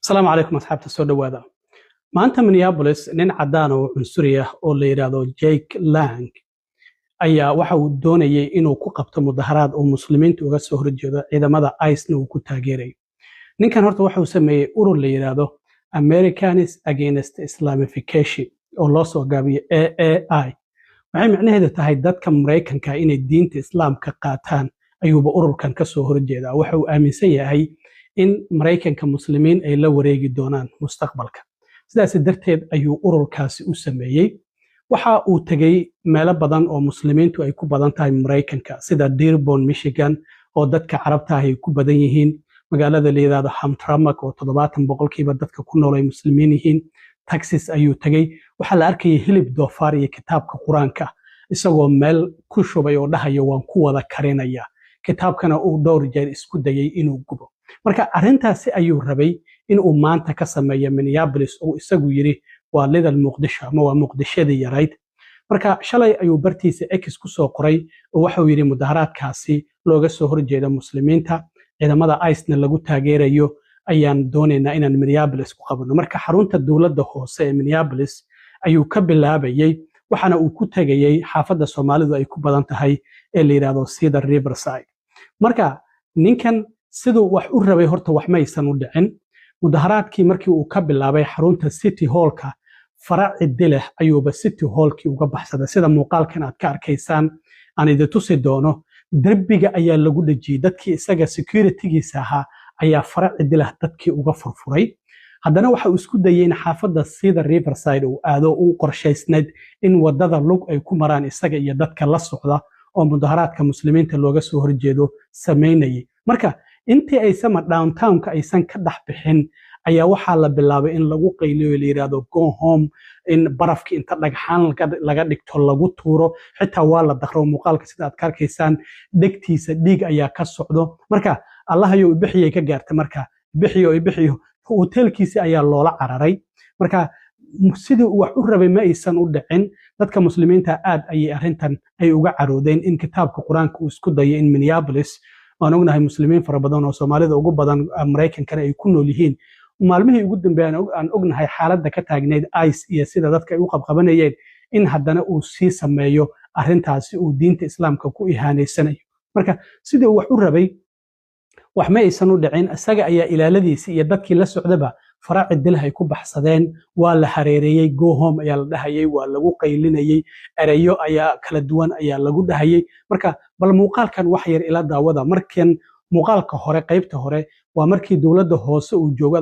السلام عليكم أصحاب السودة وهذا ما أنت من يابوليس نين عدانو عنصرية أو ليرادو جيك لانج أي waxau doonayay inuu ku qabto mudaharaad oo muslimiinta uga soo horjeedo ciidamada ICE uu ku taageeray ninkan horta waxa uu sameeyay urur la yiraahdo Americans Against Islamification oo loo soo gaabiyo AAI waxay macnaheedu tahay dadka Mareykanka inay diinta Islaamka qaataan ayuuba ururkan ka soo horjeedaa waxa uu aaminsan yahay in Mareykanka muslimiin ay la wareegi doonaan mustaqbalka sidaas darteed ayuu ururkaasi u sameeyay waxa uu tagay meelo badan oo muslimiintu ay ku badan tahay Mareykanka sida Dearborn Michigan oo dadka carabta ay ku badan yihiin magaalada la yiraahdo Hamtramck oo 70% dadka ku nool ay muslimiin yihiin Texas ayuu tagay waxa la arkay hilib doofaar iyo kitaabka Quraanka isagoo meel ku shubay oo dhahayo waan ku wada karinaya kitaabkana uu dhowr jeer isku dayay inuu gubo marka arintaasi ayuu rabay in uu maanta ka sameeyo Minneapolis oo isagu yiri waa lidal Muqdisho ama waa Muqdishadii yarayd marka shalay ayuu bartiisa X ku soo qoray oo waxa uu yiri mudaharaadkaasi looga soo horjeedo muslimiinta ciidamada ICE lagu taageerayo ayaan doonaynaa inaan Minneapolis ku qabno marka xarunta dawladda hoose ee Minneapolis ayuu ka bilaabayay waxana uu ku tagayay xaafadda Soomaalidu ay ku badan tahay ee la yiraahdo Cedar Riverside marka ninkan sidoo wax u rabay horta wax ma aysan u dhicin mudaharaadkii markii uu ka bilaabay xarunta City Hall-ka faraci dileh ayuuba City Hall-kii uga baxsaday sida muuqaalkan aad ka arkaysaan aan idin tusi doono darbiga ayaa lagu dhajiyay dadkii isaga security-giisa ahaa ayaa faraci dileh dadkii uga furfuray haddana waxa uu isku dayay in xaafadda Cedar Riverside uu aado uu qorshaysnayd in wadada lug ay ku maraan isaga iyo dadka la socda oo mudaharaadka muslimiinta looga soo horjeedo sameynayay marka intii ay sama downtown-ka aysan ka dhax bixin ayaa waxa la bilaabay in lagu qayliyo la yiraahdo go home in barafki inta dhagxaan laga dhigto lagu tuuro xitaa waa la dakhro muuqaalka sida aad ka arkaysaan dhegtiisa dhiig ayaa ka socdo marka Allah ayuu bixiyay ka gaartay marka bixiyo hotelkiisa ayaa loola cararay marka sidii wax u rabay ma aysan u dhicin dadka muslimiinta aad ayay arintan ay uga caroodeen in kitaabka Quraanka uu isku dayay in Minneapolis aan ognahay muslimiin fara badan oo Soomaalida ugu badan Mareykankana ay ku nool yihiin maalmihii ugu dambeeyay aan ognahay xaaladda ka taagneed ICE iyo sida dadka ay u qabqabanayeen in haddana uu sii sameeyo arintaasi uu diinta Islaamka ku ihaaneysanayo marka sidii wax u rabay wax ma aysan u dhicin isaga ayaa ilaaladiisa iyo dadkii la socdaba faraci dilah ay ku baxsadeen waa la hareereeyay go home ayaa la dhahayay waa lagu qaylinayay erayo ayaa kala duwan ayaa lagu dhahayay marka bal muuqaalkan wax yar ila daawada markan muuqaalka hore qaybta hore waa markii dawladda hoose uu joogo